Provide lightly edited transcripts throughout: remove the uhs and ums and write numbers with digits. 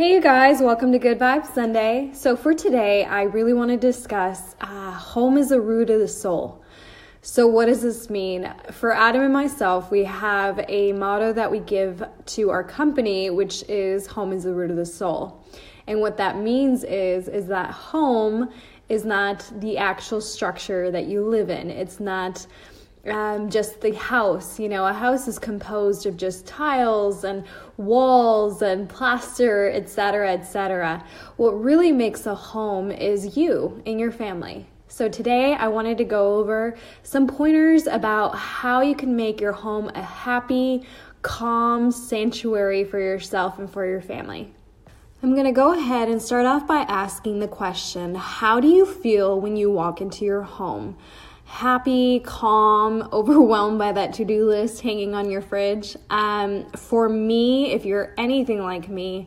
Hey you guys, welcome to Good Vibes Sunday. So for today, I really want to discuss home is the root of the soul. So what does this mean? For Adam and myself, we have a motto that we give to our company, which is home is the root of the soul. And what that means is that home is not the actual structure that you live in. It's not just the house. A house is composed of just tiles and walls and plaster, etc., etc. What really makes a home is you and your family. So today I wanted to go over some pointers about how you can make your home a happy, calm sanctuary for yourself and for your family. I'm going to go ahead and start off by asking the question, how do you feel when you walk into your home? Happy, calm, overwhelmed by that to-do list hanging on your fridge? For me, if you're anything like me,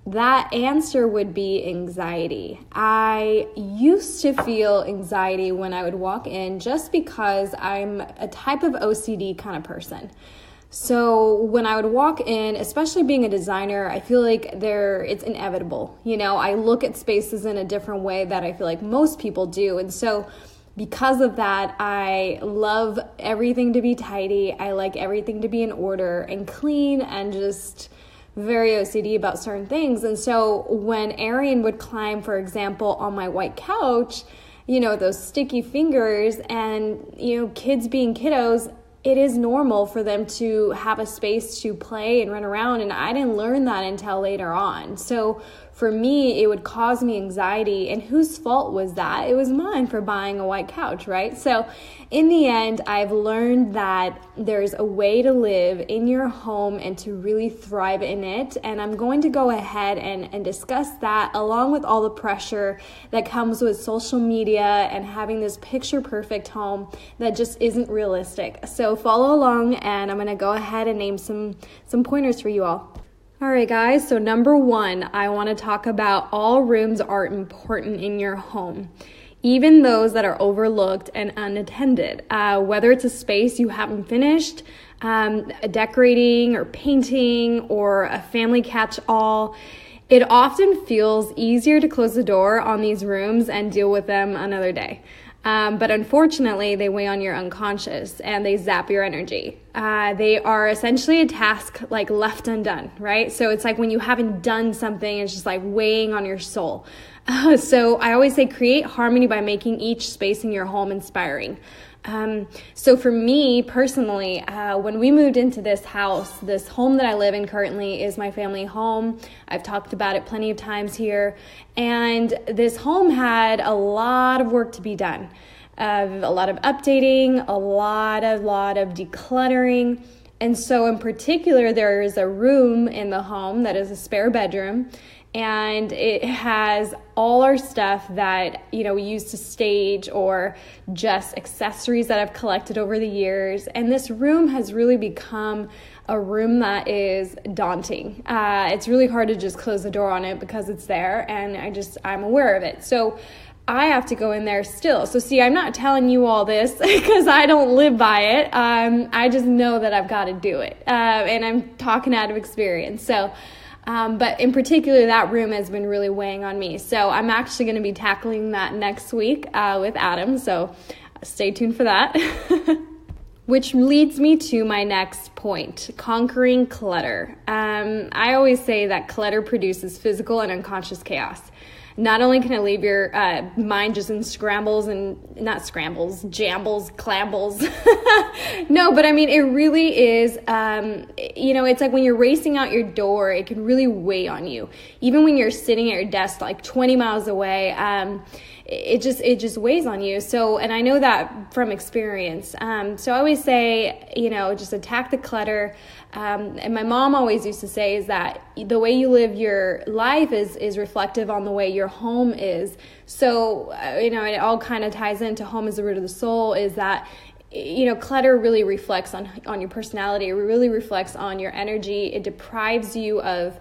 that answer would be anxiety. I used to feel anxiety when I would walk in just because I'm a type of OCD kind of person. So when I would walk in, especially being a designer, I feel like it's inevitable. I look at spaces in a different way that I feel like most people do. And so because of that, I love everything to be tidy. I like everything to be in order and clean and just very OCD about certain things. And so when Arian would climb, for example, on my white couch, those sticky fingers and, kids being kiddos, it is normal for them to have a space to play and run around. And I didn't learn that until later on. So for me, it would cause me anxiety. And whose fault was that? It was mine for buying a white couch, right? So in the end, I've learned that there's a way to live in your home and to really thrive in it. And I'm going to go ahead and discuss that along with all the pressure that comes with social media and having this picture perfect home that just isn't realistic. So follow along and I'm going to go ahead and name some pointers for you all. All right, guys, so number one, I want to talk about all rooms are important in your home, even those that are overlooked and unattended. Whether it's a space you haven't finished, decorating or painting, or a family catch-all, it often feels easier to close the door on these rooms and deal with them another day. But unfortunately, they weigh on your unconscious and they zap your energy. They are essentially a task like left undone, right? So it's like when you haven't done something, it's just like weighing on your soul. So I always say create harmony by making each space in your home inspiring. So for me personally, when we moved into this house, this home that I live in currently is my family home. I've talked about it plenty of times here. And this home had a lot of work to be done. A lot of updating, a lot of decluttering. And so in particular, there is a room in the home that is a spare bedroom. And it has all our stuff that, we use to stage or just accessories that I've collected over the years. And this room has really become a room that is daunting. It's really hard to just close the door on it because it's there and I'm aware of it. So I have to go in there still. So see, I'm not telling you all this because I don't live by it. I just know that I've got to do it. And I'm talking out of experience. So but in particular, that room has been really weighing on me. So I'm actually going to be tackling that next week with Adam. So stay tuned for that. Which leads me to my next point, conquering clutter. I always say that clutter produces physical and unconscious chaos. Not only can it leave your mind just in jambles, clambles. No, but I mean, it really is, it's like when you're racing out your door, it can really weigh on you. Even when you're sitting at your desk like 20 miles away, it just weighs on you. So, and I know that from experience. So I always say, just attack the clutter. And my mom always used to say is that the way you live your life is reflective on the way your home is. So, it all kind of ties into home is the root of the soul, is that clutter really reflects on your personality. It really reflects on your energy. It deprives you of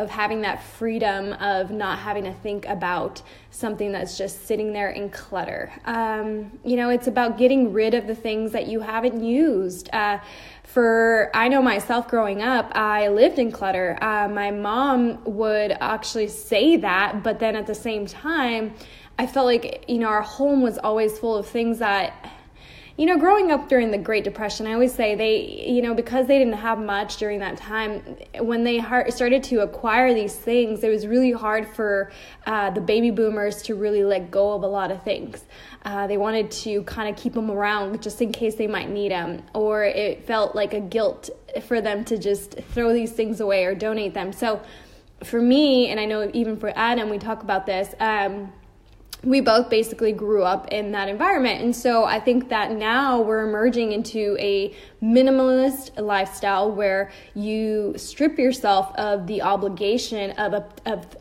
having that freedom of not having to think about something that's just sitting there in clutter. It's about getting rid of the things that you haven't used. I know myself growing up, I lived in clutter. My mom would actually say that, but then at the same time, I felt like, our home was always full of things that, growing up during the Great Depression, I always say because they didn't have much during that time, when they started to acquire these things, it was really hard for the baby boomers to really let go of a lot of things. They wanted to kind of keep them around just in case they might need them, or it felt like a guilt for them to just throw these things away or donate them. So for me, and I know even for Adam, we talk about this, we both basically grew up in that environment. And so I think that now we're emerging into a minimalist lifestyle where you strip yourself of the obligation of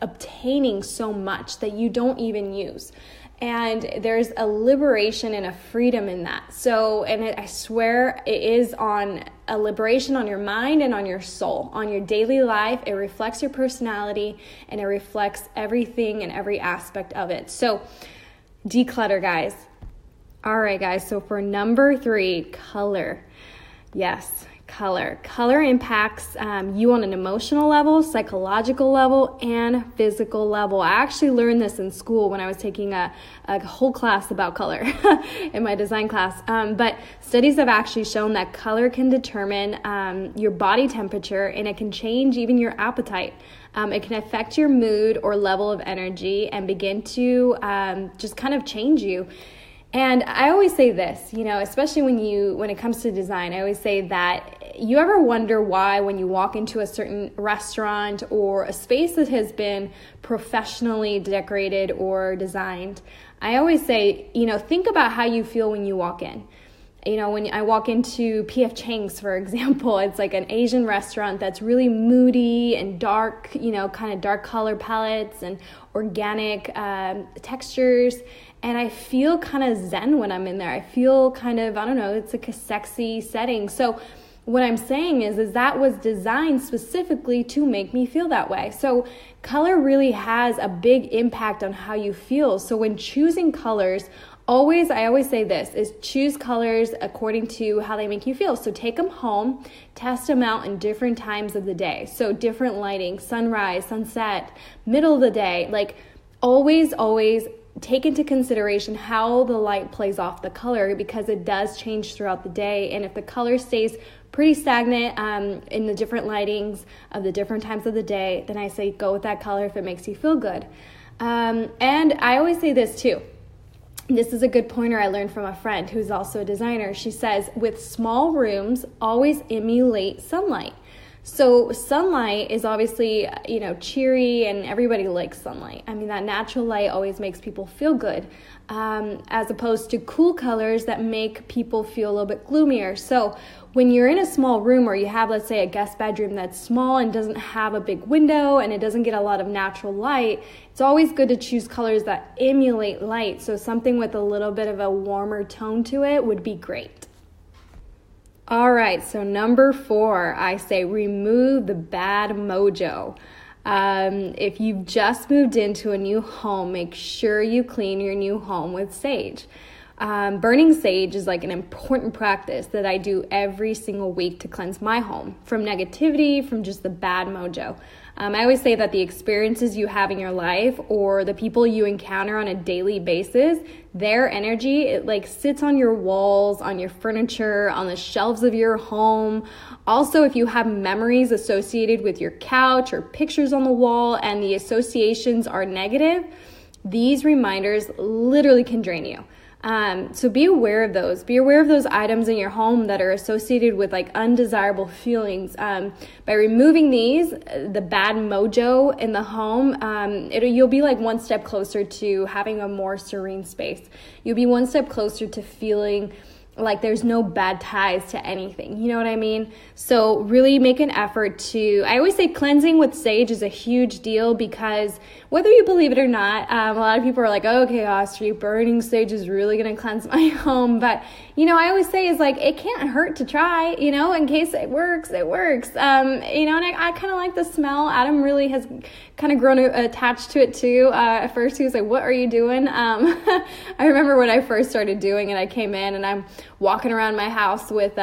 obtaining so much that you don't even use. And there's a liberation and a freedom in that. So, I swear it is on a liberation on your mind and on your soul, on your daily life. It reflects your personality and it reflects everything and every aspect of it. So declutter, guys. All right, guys. So for number 3, color. Yes. Color. Color impacts you on an emotional level, psychological level, and physical level. I actually learned this in school when I was taking a whole class about color in my design class. But studies have actually shown that color can determine your body temperature, and it can change even your appetite. It can affect your mood or level of energy and begin to just kind of change you. And I always say this, especially when it comes to design, I always say that you ever wonder why when you walk into a certain restaurant or a space that has been professionally decorated or designed, I always say, think about how you feel when you walk in. When I walk into P.F. Chang's, for example, it's like an Asian restaurant that's really moody and dark, kind of dark color palettes and organic textures. And I feel kind of zen when I'm in there. I feel kind of, it's like a sexy setting. So what I'm saying is that was designed specifically to make me feel that way. So color really has a big impact on how you feel. So when choosing colors, I always say this, is choose colors according to how they make you feel. So take them home, test them out in different times of the day. So different lighting, sunrise, sunset, middle of the day, like always take into consideration how the light plays off the color, because it does change throughout the day. And if the color stays pretty stagnant in the different lightings of the different times of the day, then I say go with that color if it makes you feel good. And I always say this too. This is a good pointer I learned from a friend who's also a designer. She says, with small rooms, always emulate sunlight. So sunlight is obviously, cheery, and everybody likes sunlight. I mean, that natural light always makes people feel good, as opposed to cool colors that make people feel a little bit gloomier. So when you're in a small room, or you have, let's say, a guest bedroom that's small and doesn't have a big window and it doesn't get a lot of natural light, it's always good to choose colors that emulate light. So something with a little bit of a warmer tone to it would be great. All right, so number 4, I say remove the bad mojo. If you've just moved into a new home, make sure you clean your new home with sage. Burning sage is like an important practice that I do every single week to cleanse my home from negativity, from just the bad mojo. I always say that the experiences you have in your life, or the people you encounter on a daily basis, their energy, it like sits on your walls, on your furniture, on the shelves of your home. Also, if you have memories associated with your couch or pictures on the wall and the associations are negative, these reminders literally can drain you. So be aware of those. Be aware of those items in your home that are associated with like undesirable feelings. By removing these, the bad mojo in the home, you'll be like one step closer to having a more serene space. You'll be one step closer to feeling like there's no bad ties to anything. You know what I mean? So really make an effort to, I always say cleansing with sage is a huge deal, because whether you believe it or not, a lot of people are like, oh, okay, Austria, burning sage is really going to cleanse my home. But, you know, I always say is like, it can't hurt to try, you know, in case it works, it works. You know, and I kind of like the smell. Adam really has kind of grown attached to it too. At first he was like, what are you doing? I remember when I first started doing it, I came in and I'm walking around my house with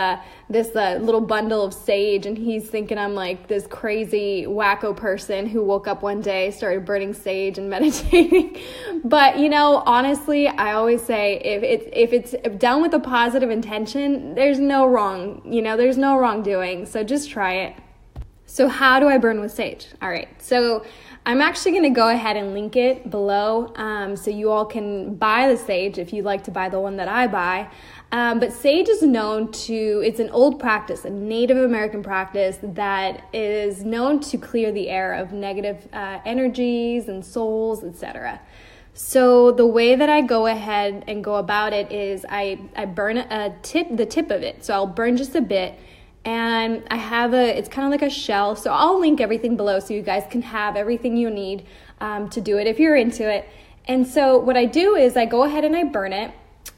this little bundle of sage, and he's thinking I'm like this crazy wacko person who woke up one day, started burning sage and meditating. But, you know, honestly, I always say if it's done with a positive intention, there's no wrong, you know, there's no wrongdoing. So just try it. So how do I burn with sage? All right. So I'm actually going to go ahead and link it below, so you all can buy the sage if you'd like to buy the one that I buy. But sage is known to, it's an old practice, a Native American practice that is known to clear the air of negative energies and souls, etc. So the way that I go ahead and go about it is I burn the tip of it. So I'll burn just a bit. And I have it's kind of like a shell. So I'll link everything below so you guys can have everything you need to do it if you're into it. And so what I do is I go ahead and I burn it.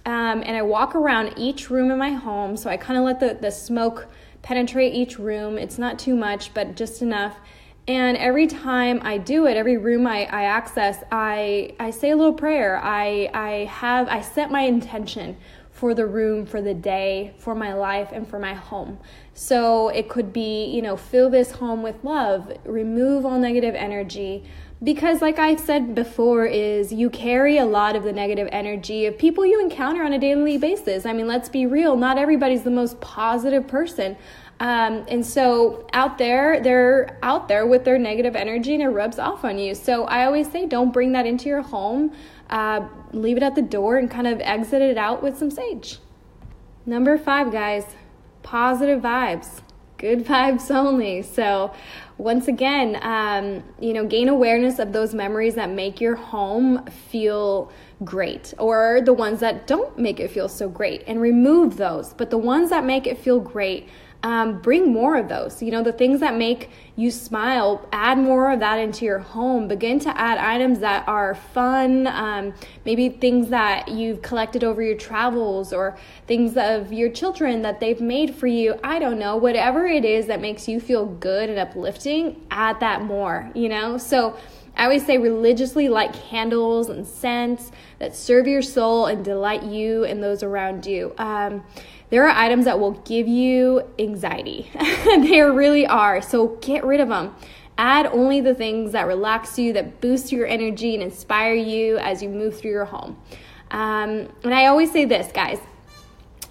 And I walk around each room in my home. So I kind of let the smoke penetrate each room. It's not too much, but just enough. And every time I do it, every room I access, I say a little prayer. I set my intention for the room, for the day, for my life, and for my home. So it could be, you know, fill this home with love, remove all negative energy. Because like I said before, is you carry a lot of the negative energy of people you encounter on a daily basis. I mean, let's be real, not everybody's the most positive person. And so they're out there with their negative energy and it rubs off on you. So I always say, don't bring that into your home. Leave it at the door and kind of exit it out with some sage. Number 5, guys, positive vibes, good vibes only. So once again, you know, gain awareness of those memories that make your home feel great, or the ones that don't make it feel so great, and remove those. But the ones that make it feel great, bring more of those. You know, the things that make you smile, add more of that into your home. Begin to add items that are fun, maybe things that you've collected over your travels, or things of your children that they've made for you. I don't know, whatever it is that makes you feel good and uplifting, add that more, you know? So I always say religiously light candles and scents that serve your soul and delight you and those around you. There are items that will give you anxiety. They really are. So get rid of them. Add only the things that relax you, that boost your energy and inspire you as you move through your home. And I always say this, guys.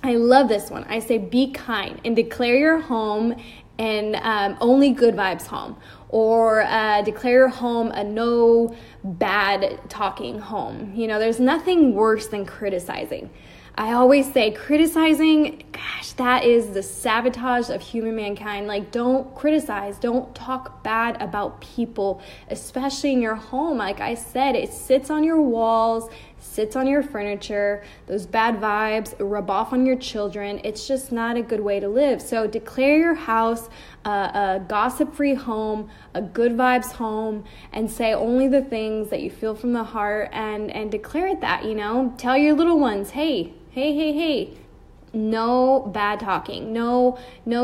I love this one. I say be kind and declare your home and only good vibes home. Or declare your home a no bad talking home. You know, there's nothing worse than criticizing. I always say criticizing, gosh, that is the sabotage of human mankind. Like, don't criticize, don't talk bad about people, especially in your home. Like I said, it sits on your walls, sits on your furniture. Those bad vibes rub off on your children. It's just not a good way to live. So declare your house a gossip-free home, a good vibes home, and say only the things that you feel from the heart, and declare it that, you know. Tell your little ones, hey, no bad talking, no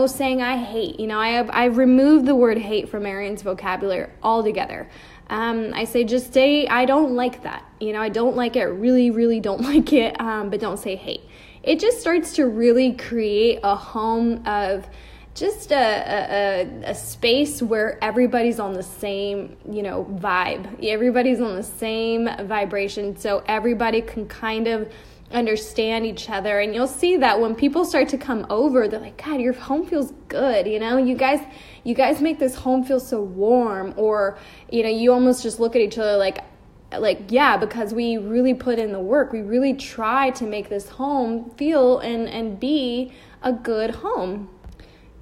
saying I hate. You know, I've removed the word hate from Arian's vocabulary altogether. I say just say I don't like that. You know, I don't like it, really don't like it, but don't say hate. It just starts to really create a home of just a space where everybody's on the same, you know, vibe. Everybody's on the same vibration, so everybody can kind of understand each other. And you'll see that when people start to come over, they're like, God, your home feels good. You know, you guys make this home feel so warm. Or, you know, you almost just look at each other like, yeah, because we really put in the work. We really try to make this home feel and be a good home.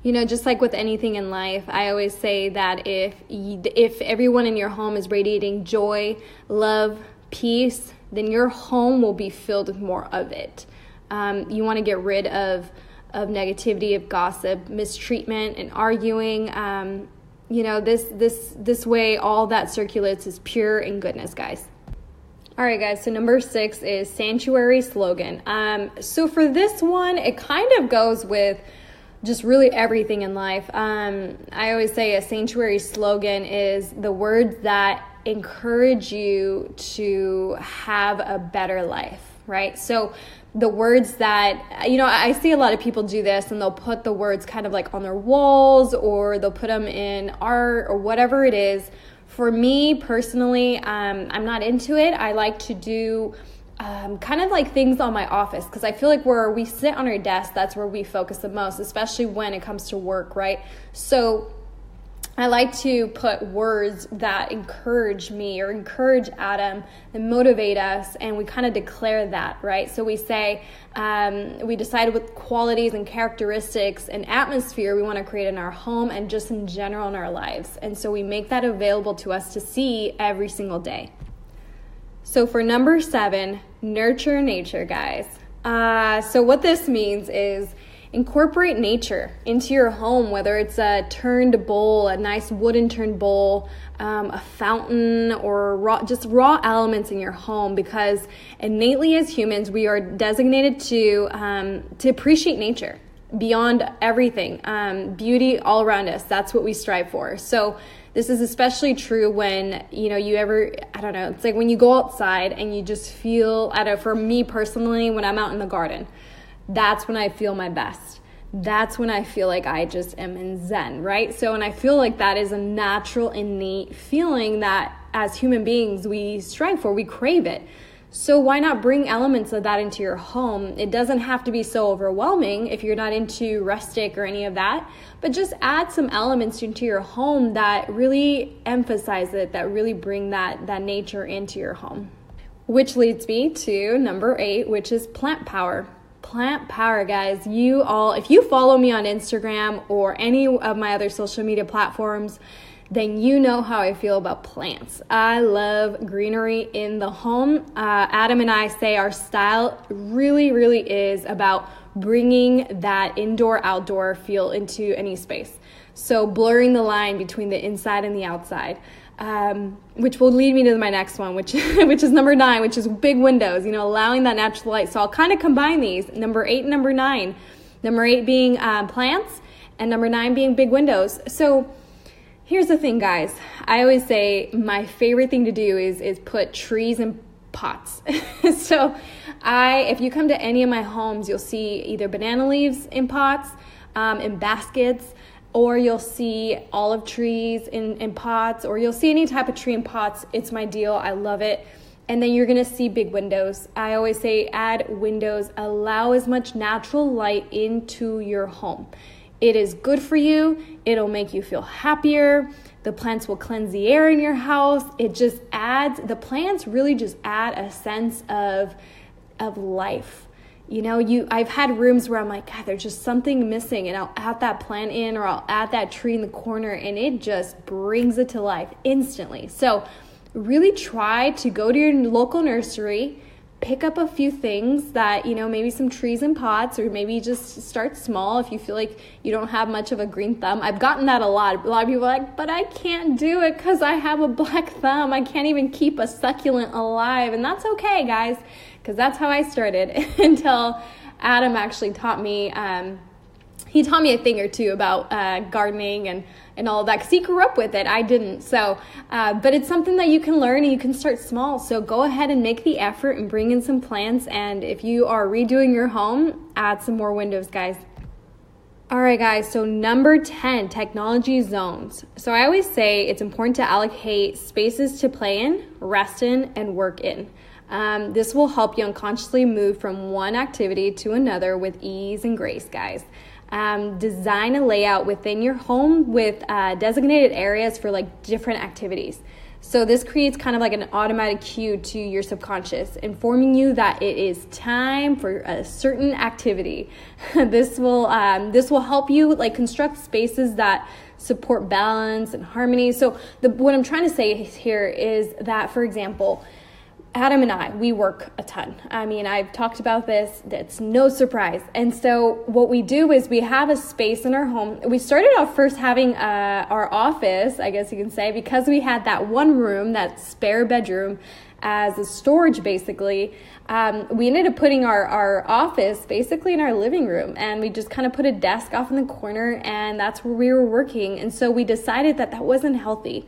You know, just like with anything in life, I always say that if everyone in your home is radiating joy, love, peace, then your home will be filled with more of it. You want to get rid of negativity, of gossip, mistreatment, and arguing. This way all that circulates is pure and goodness, guys. All right, guys, so number 6 is sanctuary slogan. So for this one, it kind of goes with just really everything in life. I always say a sanctuary slogan is the words that encourage you to have a better life, right? So the words that, I see a lot of people do this, and they'll put the words kind of like on their walls, or they'll put them in art or whatever it is. For me personally, I'm not into it. I like to do kind of like things on my office, because I feel like where we sit on our desk, that's where we focus the most, especially when it comes to work, right? So I like to put words that encourage me or encourage Adam and motivate us, and we kind of declare that, right? So we say, we decide what qualities and characteristics and atmosphere we want to create in our home and just in general in our lives. And so we make that available to us to see every single day. So for number 7, nurture nature, guys. So what this means is incorporate nature into your home, whether it's a turned bowl, a nice wooden turned bowl, a fountain, or raw elements in your home, because innately as humans, we are designated to appreciate nature beyond everything, beauty all around us. That's what we strive for. So this is especially true when, it's like when you go outside and you just feel, for me personally, when I'm out in the garden, that's when I feel my best. That's when I feel like I just am in Zen, right? So, and I feel like that is a natural, innate feeling that as human beings, we strive for, we crave it. So why not bring elements of that into your home? It doesn't have to be so overwhelming if you're not into rustic or any of that, but just add some elements into your home that really emphasize it, that really bring that nature into your home. Which leads me to number 8, which is plant power. Plant power, guys. If you follow me on Instagram or any of my other social media platforms, then you know how I feel about plants. I love greenery in the home. Adam and I say our style really, really is about bringing that indoor-outdoor feel into any space. So blurring the line between the inside and the outside. Which will lead me to my next one, which is number 9, which is big windows, allowing that natural light. So I'll kind of combine these, number 8 and number 9. Number 8 being plants, and number 9 being big windows. So here's the thing, guys. I always say my favorite thing to do is put trees in pots. So if you come to any of my homes, you'll see either banana leaves in pots, in baskets, or you'll see olive trees in pots, or you'll see any type of tree in pots. It's my deal. I love it. And then you're going to see big windows. I always say add windows. Allow as much natural light into your home. It is good for you. It'll make you feel happier. The plants will cleanse the air in your house. The plants really just add a sense of life. I've had rooms where I'm like, God, there's just something missing, and I'll add that plant in, or I'll add that tree in the corner, and it just brings it to life instantly. So really try to go to your local nursery, pick up a few things that, maybe some trees in pots, or maybe just start small if you feel like you don't have much of a green thumb. I've gotten that a lot. A lot of people are like, but I can't do it because I have a black thumb. I can't even keep a succulent alive. And that's okay, guys, because that's how I started until Adam actually taught me. He taught me a thing or two about gardening and all of that, because he grew up with it. I didn't. So, but it's something that you can learn, and you can start small. So go ahead and make the effort and bring in some plants. And if you are redoing your home, add some more windows, guys. All right, guys. So number 10, technology zones. So I always say it's important to allocate spaces to play in, rest in, and work in. This will help you unconsciously move from one activity to another with ease and grace, guys. Design a layout within your home with designated areas for like different activities. So this creates kind of like an automatic cue to your subconscious, informing you that it is time for a certain activity. This will help you like construct spaces that support balance and harmony. So what I'm trying to say here is that, for example, Adam and I, we work a ton. I mean, I've talked about this. It's no surprise. And so what we do is we have a space in our home. We started off first having our office, I guess you can say, because we had that one room, that spare bedroom, as a storage, basically. We ended up putting our office basically in our living room, and we just kind of put a desk off in the corner, and that's where we were working. And so we decided that wasn't healthy.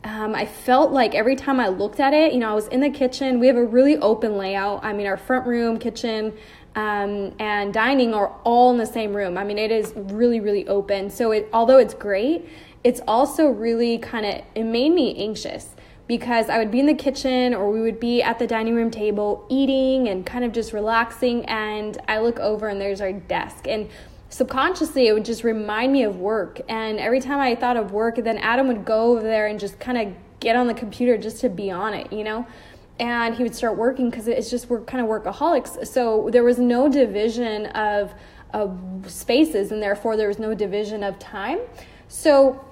I felt like every time I looked at it, I was in the kitchen. We have a really open layout. I mean, our front room, kitchen, and dining are all in the same room. I mean, it is really, really open. So although it's great, it's also really it made me anxious, because I would be in the kitchen or we would be at the dining room table eating and kind of just relaxing, and I look over and there's our desk, and subconsciously it would just remind me of work. And every time I thought of work, then Adam would go over there and just kind of get on the computer just to be on it, and he would start working, because it's just, we're kind of workaholics. So there was no division of spaces, and therefore there was no division of time. So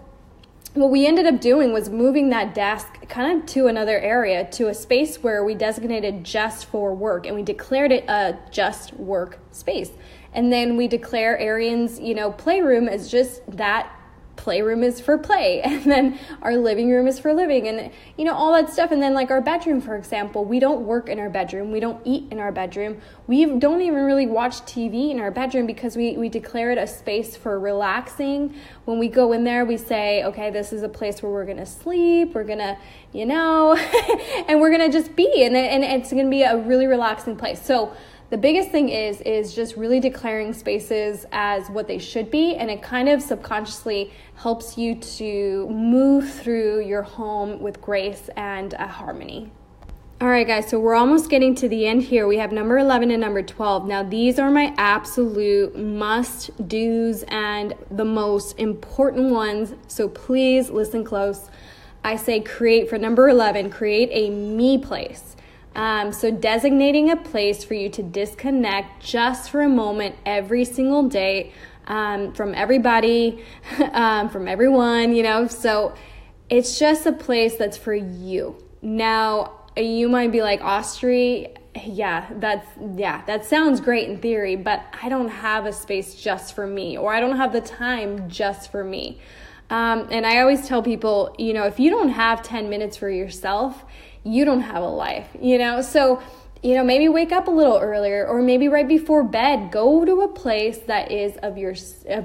what we ended up doing was moving that desk kind of to another area, to a space where we designated just for work, and we declared it a just work space. And then we declare Arian's, playroom as just that. Playroom is for play, and then our living room is for living, and all that stuff. And then like our bedroom, for example, we don't work in our bedroom, we don't eat in our bedroom, we don't even really watch TV in our bedroom, because we declare it a space for relaxing. When we go in there, we say, okay, this is a place where we're gonna sleep, we're gonna and we're gonna just be, and it's gonna be a really relaxing place. So the biggest thing is just really declaring spaces as what they should be, and it kind of subconsciously helps you to move through your home with grace and harmony. All right, guys, so we're almost getting to the end here. We have number 11 and number 12. Now, these are my absolute must-dos and the most important ones, so please listen close. I say for number 11, create a me place. So designating a place for you to disconnect just for a moment every single day from everybody, from everyone, so it's just a place that's for you. Now, you might be like, Austri, that sounds great in theory, but I don't have a space just for me, or I don't have the time just for me. And I always tell people, if you don't have 10 minutes for yourself, you don't have a life, so, maybe wake up a little earlier, or maybe right before bed, go to a place that is of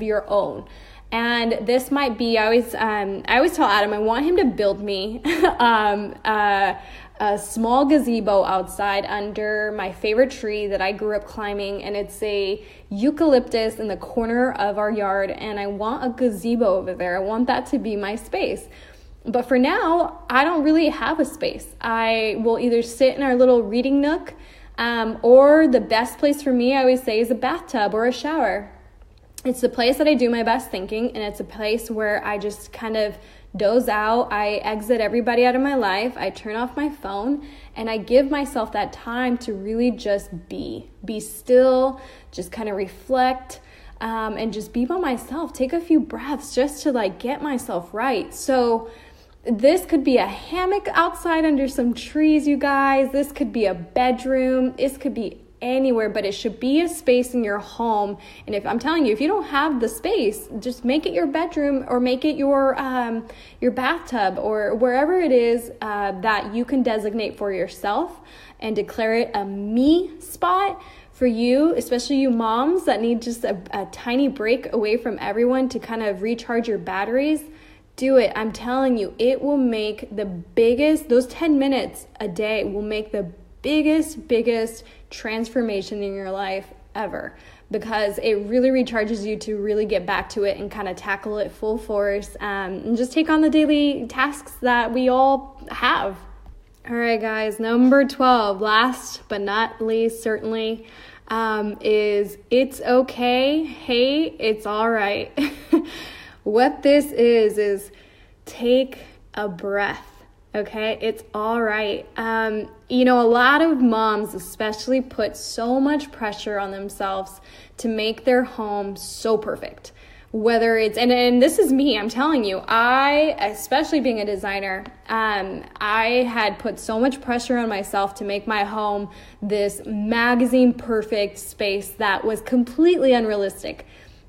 your own. And this might be, I always tell Adam, I want him to build me, a small gazebo outside under my favorite tree that I grew up climbing, and it's a eucalyptus in the corner of our yard, and I want a gazebo over there. I want that to be my space. But for now, I don't really have a space. I will either sit in our little reading nook, or the best place for me, I always say, is a bathtub or a shower. It's the place that I do my best thinking, and it's a place where I just kind of doze out. I exit everybody out of my life. I turn off my phone, and I give myself that time to really just be still, just kind of reflect, and just be by myself. Take a few breaths just to get myself right. So this could be a hammock outside under some trees, you guys. This could be a bedroom. This could be anywhere, but it should be a space in your home. And if I'm telling you, if you don't have the space, just make it your bedroom, or make it your bathtub, or wherever it is that you can designate for yourself, and declare it a me spot for you, especially you moms that need just a tiny break away from everyone to kind of recharge your batteries. Do it. I'm telling you, it will make those 10 minutes a day will make the biggest transformation in your life ever, because it really recharges you to really get back to it and kind of tackle it full force, and just take on the daily tasks that we all have. All right, guys, number 12, last but not least, certainly, is it's okay. Hey, it's all right. What this is take a breath, okay? It's all right. A lot of moms especially put so much pressure on themselves to make their home so perfect. whether it's, and this is me, I'm telling you, especially being a designer, I had put so much pressure on myself to make my home this magazine perfect space that was completely unrealistic.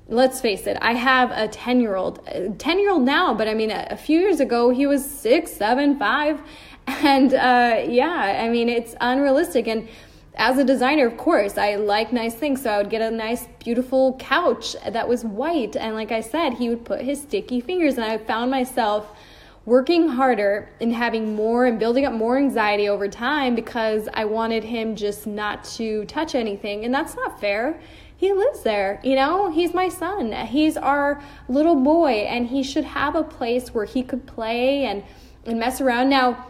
Let's face it, I have a 10-year-old now, but I mean, a few years ago, he was 6, 7, 5. And it's unrealistic. And as a designer, of course, I like nice things. So I would get a nice, beautiful couch that was white. And like I said, he would put his sticky fingers. And I found myself working harder and having more and building up more anxiety over time because I wanted him just not to touch anything. And that's not fair. He lives there, he's my son. He's our little boy, and he should have a place where he could play and mess around. Now,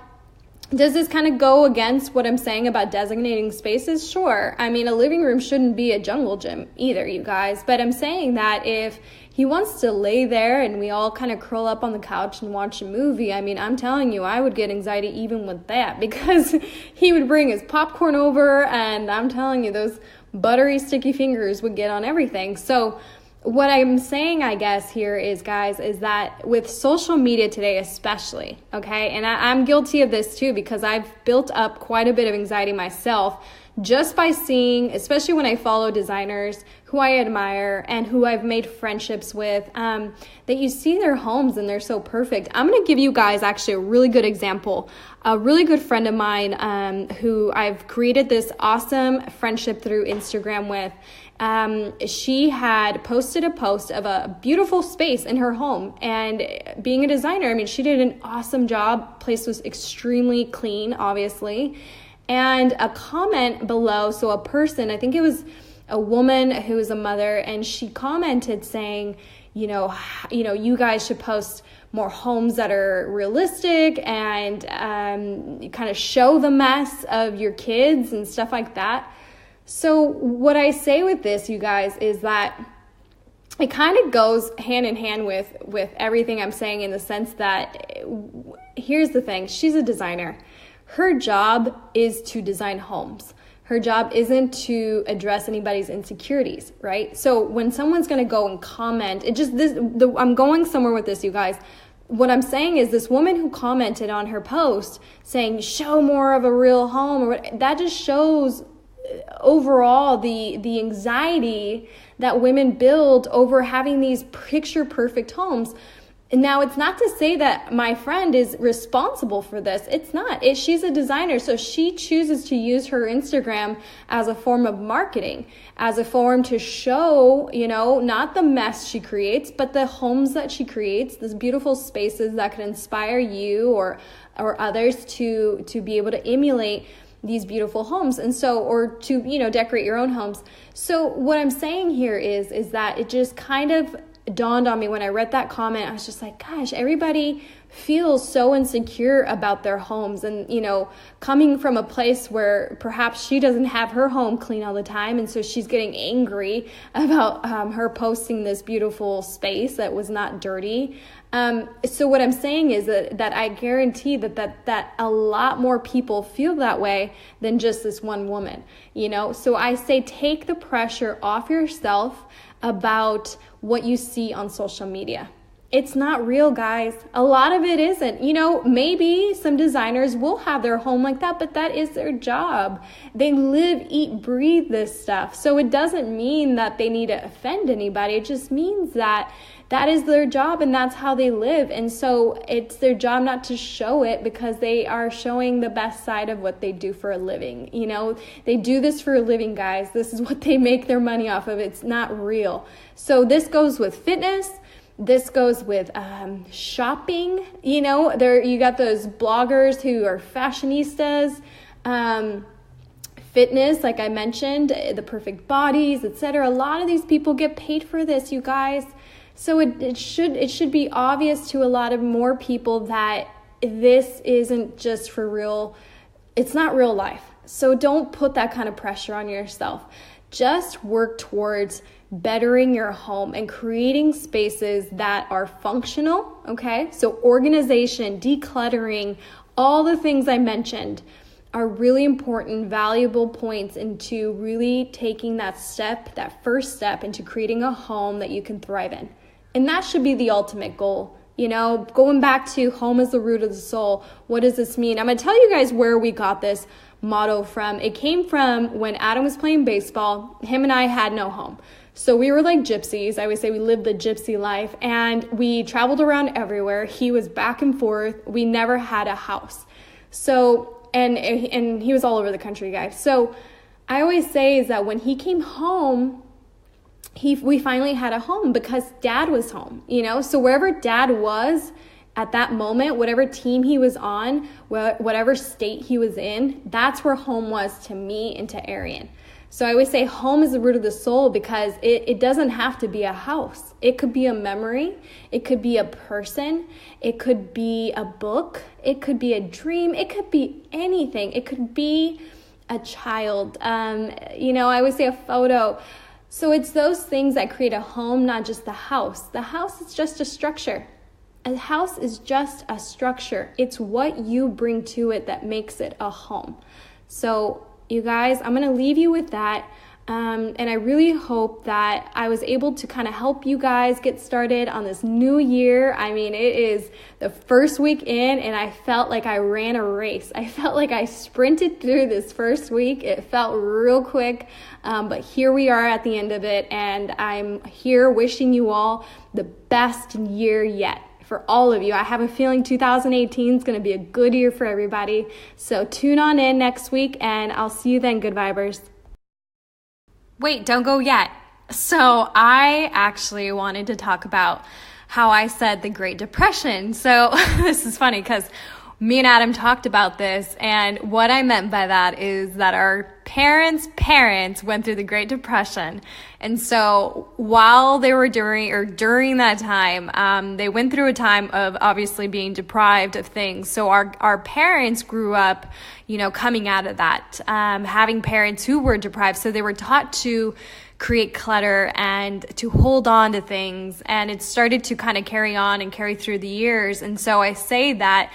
does this kind of go against what I'm saying about designating spaces? Sure. I mean, a living room shouldn't be a jungle gym either, you guys. But I'm saying that if he wants to lay there and we all kind of curl up on the couch and watch a movie, I mean, I'm telling you, I would get anxiety even with that because he would bring his popcorn over, and I'm telling you, those buttery, sticky fingers would get on everything. So what I'm saying, I guess, here is, guys, is that with social media today especially, okay, and I'm guilty of this too because I've built up quite a bit of anxiety myself just by seeing, especially when I follow designers who I admire and who I've made friendships with, that you see their homes and they're so perfect. I'm going to give you guys actually a really good example. A really good friend of mine who I've created this awesome friendship through Instagram with. She had posted a post of a beautiful space in her home, and being a designer, I mean, she did an awesome job. Place was extremely clean, obviously. And a comment below, so a person, I think it was a woman who is a mother, and she commented saying, you you guys should post more homes that are realistic and kind of show the mess of your kids and stuff like that. So what I say with this, you guys, is that it kind of goes hand in hand with everything I'm saying, in the sense that, here's the thing, she's a designer. Her job is to design homes. Her job isn't to address anybody's insecurities, right? So when someone's going to go and comment, I'm going somewhere with this, you guys. What I'm saying is, this woman who commented on her post saying, show more of a real home, that just shows overall the anxiety that women build over having these picture perfect homes. And now, it's not to say that my friend is responsible for this. It's not. She's a designer, so she chooses to use her Instagram as a form of marketing, as a form to show, not the mess she creates, but the homes that she creates, these beautiful spaces that can inspire you or others to be able to emulate these beautiful homes, and so, or to, decorate your own homes. So what I'm saying here is that it just kind of dawned on me when I read that comment. I was just like, gosh, everybody feels so insecure about their homes, and coming from a place where perhaps she doesn't have her home clean all the time, and so she's getting angry about her posting this beautiful space that was not dirty. So what I'm saying is that I guarantee that a lot more people feel that way than just this one woman, So I say, take the pressure off yourself about what you see on social media. It's not real, guys. A lot of it isn't. Maybe some designers will have their home like that, but that is their job. They live, eat, breathe this stuff. So it doesn't mean that they need to offend anybody. It just means that is their job and that's how they live. And so it's their job not to show it, because they are showing the best side of what they do for a living. They do this for a living, guys. This is what they make their money off of. It's not real. So this goes with fitness. This goes with shopping. You got those bloggers who are fashionistas, fitness, like I mentioned, the perfect bodies, etc. A lot of these people get paid for this, you guys. So it should be obvious to a lot of more people that this isn't just for real. It's not real life. So don't put that kind of pressure on yourself. Just work towards bettering your home and creating spaces that are functional, okay? So organization, decluttering, all the things I mentioned are really important, valuable points into really taking that first step into creating a home that you can thrive in. And that should be the ultimate goal. You know, going back to home is the root of the soul. What does this mean? I'm going to tell you guys where we got this motto from. It came from when Adam was playing baseball. Him and I had no home. So we were like gypsies. I always say we lived the gypsy life, and we traveled around everywhere. He was back and forth. We never had a house. So, and he was all over the country, guys. So I always say is that when he came home, we finally had a home because dad was home, you know? So wherever dad was at that moment, whatever team he was on, whatever state he was in, that's where home was to me and to Arian. So I always say home is the root of the soul because it doesn't have to be a house. It could be a memory. It could be a person. It could be a book. It could be a dream. It could be anything. It could be a child. You know, I always say a photo. So it's those things that create a home, not just the house. The house is just a structure. A house is just a structure. It's what you bring to it that makes it a home. So you guys, I'm going to leave you with that. And I really hope that I was able to kind of help you guys get started on this new year. I mean, it is the first week in, and I felt like I ran a race. I felt like I sprinted through this first week. It felt real quick, but here we are at the end of it, and I'm here wishing you all the best year yet. For all of you. I have a feeling 2018 is going to be a good year for everybody. So tune on in next week, and I'll see you then, good vibers. Wait, don't go yet. So I actually wanted to talk about how I said the Great Depression. So this is funny because me and Adam talked about this, and what I meant by that is that our parents' went through the Great Depression. And so while they were during that time, they went through a time of obviously being deprived of things. So our parents grew up, you know, coming out of that, having parents who were deprived. So they were taught to create clutter and to hold on to things, and it started to kind of carry on and carry through the years. And so I say that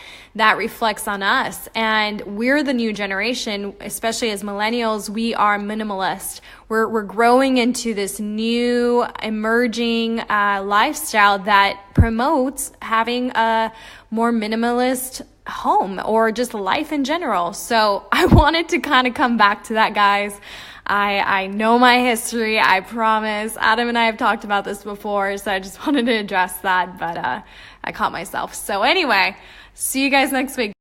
reflects on us, and we're the new generation, especially as millennials. We are minimalist. We're growing into this new emerging lifestyle that promotes having a more minimalist home or just life in general. So I wanted to kind of come back to that, guys. I know my history, I promise. Adam and I have talked about this before, so I just wanted to address that, but I caught myself. So anyway, see you guys next week.